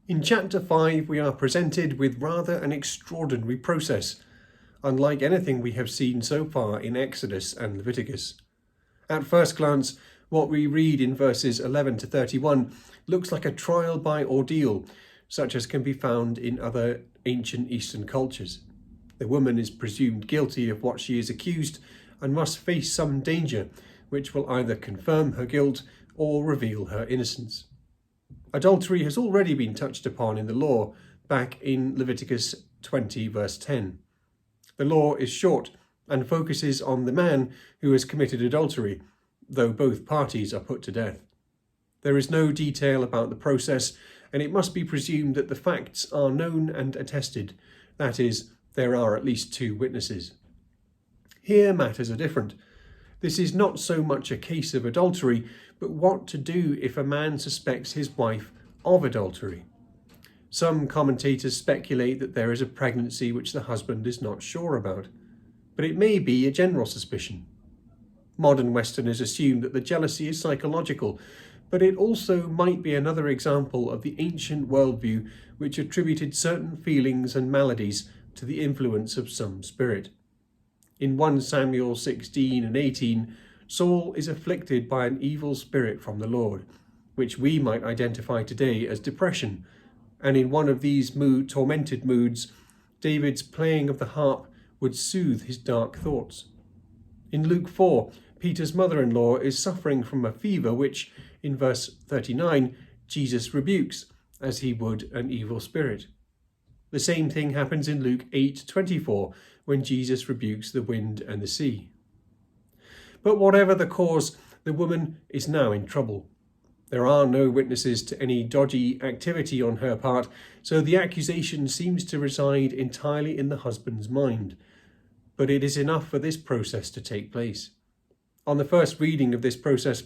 In chapter 5, we are presented with rather an extraordinary process, unlike anything we have seen so far in Exodus and Leviticus. At first glance, what we read in verses 11 to 31 looks like a trial by ordeal, such as can be found in other ancient Eastern cultures. The woman is presumed guilty of what she is accused and must face some danger, which will either confirm her guilt or reveal her innocence. Adultery has already been touched upon in the law, back in Leviticus 20, verse 10. The law is short and focuses on the man who has committed adultery, though both parties are put to death. There is no detail about the process, and it must be presumed that the facts are known and attested. That is, there are at least 2 witnesses. Here matters are different. This is not so much a case of adultery, but what to do if a man suspects his wife of adultery. Some commentators speculate that there is a pregnancy which the husband is not sure about, but it may be a general suspicion. Modern Westerners assume that the jealousy is psychological, but it also might be another example of the ancient worldview which attributed certain feelings and maladies to the influence of some spirit. In 1 Samuel 16 and 18, Saul is afflicted by an evil spirit from the Lord, which we might identify today as depression, and in one of these tormented moods, David's playing of the harp would soothe his dark thoughts. In Luke 4, Peter's mother-in-law is suffering from a fever which, in verse 39, Jesus rebukes, as he would an evil spirit. The same thing happens in Luke 8:24, when Jesus rebukes the wind and the sea. But whatever the cause, the woman is now in trouble. There are no witnesses to any dodgy activity on her part, so the accusation seems to reside entirely in the husband's mind. But it is enough for this process to take place. On the first reading of this process,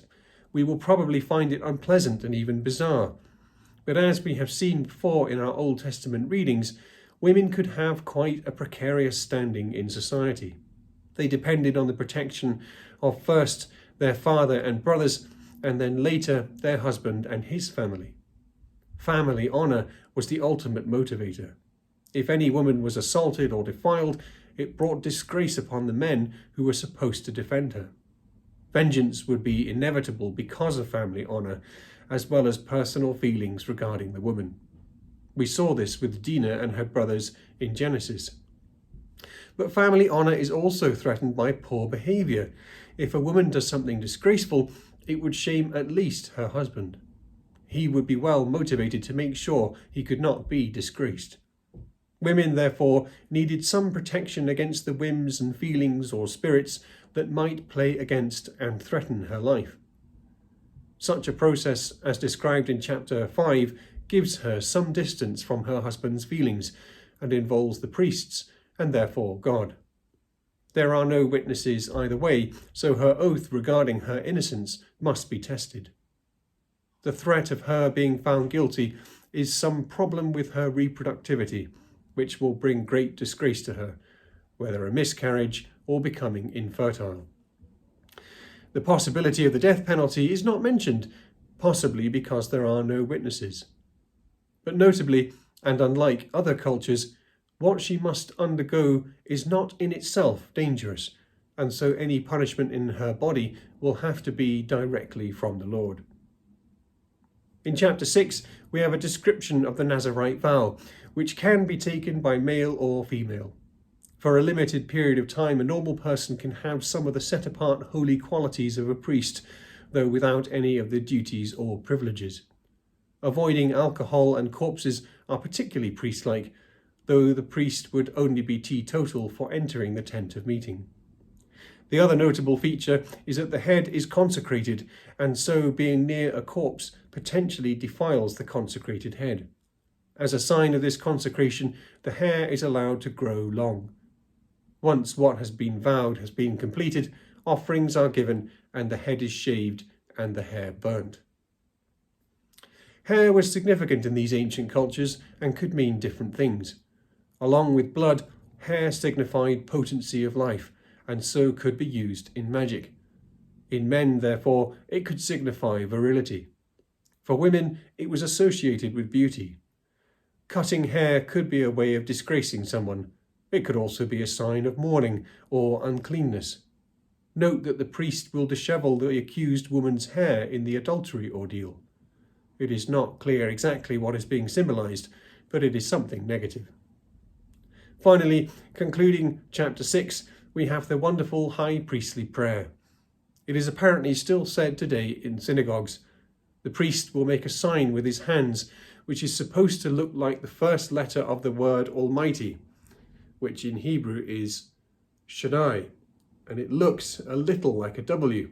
we will probably find it unpleasant and even bizarre. But as we have seen before in our Old Testament readings, women could have quite a precarious standing in society. They depended on the protection of first their father and brothers, and then later their husband and his family. Family honor was the ultimate motivator. If any woman was assaulted or defiled, it brought disgrace upon the men who were supposed to defend her. Vengeance would be inevitable because of family honor, as well as personal feelings regarding the woman. We saw this with Dinah and her brothers in Genesis. But family honor is also threatened by poor behavior. If a woman does something disgraceful, it would shame at least her husband. He would be well motivated to make sure he could not be disgraced. Women, therefore, needed some protection against the whims and feelings or spirits that might play against and threaten her life. Such a process, as described in chapter 5, gives her some distance from her husband's feelings and involves the priests and therefore God. There are no witnesses either way, so her oath regarding her innocence must be tested. The threat of her being found guilty is some problem with her reproductivity, which will bring great disgrace to her, whether a miscarriage or becoming infertile. The possibility of the death penalty is not mentioned, possibly because there are no witnesses. But notably, and unlike other cultures, what she must undergo is not in itself dangerous, and so any punishment in her body will have to be directly from the Lord. In chapter 6, we have a description of the Nazirite vow, which can be taken by male or female. For a limited period of time, a normal person can have some of the set-apart holy qualities of a priest, though without any of the duties or privileges. Avoiding alcohol and corpses are particularly priest-like, though the priest would only be teetotal for entering the tent of meeting. The other notable feature is that the head is consecrated, and so being near a corpse potentially defiles the consecrated head. As a sign of this consecration, the hair is allowed to grow long. Once what has been vowed has been completed, offerings are given, and the head is shaved and the hair burnt. Hair was significant in these ancient cultures and could mean different things. Along with blood, hair signified potency of life, and so could be used in magic. In men, therefore, it could signify virility. For women, it was associated with beauty. Cutting hair could be a way of disgracing someone. It could also be a sign of mourning or uncleanness. Note that the priest will dishevel the accused woman's hair in the adultery ordeal. It is not clear exactly what is being symbolized, but it is something negative. Finally, concluding chapter 6, we have the wonderful high priestly prayer. It is apparently still said today in synagogues. The priest will make a sign with his hands, which is supposed to look like the first letter of the word Almighty, which in Hebrew is Shaddai, and it looks a little like a W.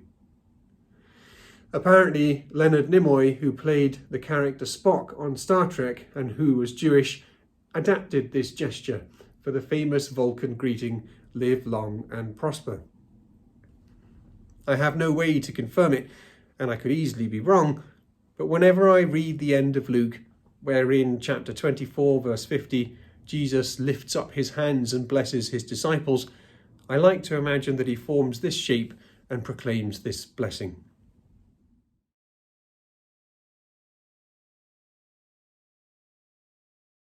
Apparently, Leonard Nimoy, who played the character Spock on Star Trek and who was Jewish, adapted this gesture for the famous Vulcan greeting, "Live long and prosper." I have no way to confirm it, and I could easily be wrong, but whenever I read the end of Luke, where in chapter 24, verse 50, Jesus lifts up his hands and blesses his disciples, I like to imagine that he forms this shape and proclaims this blessing.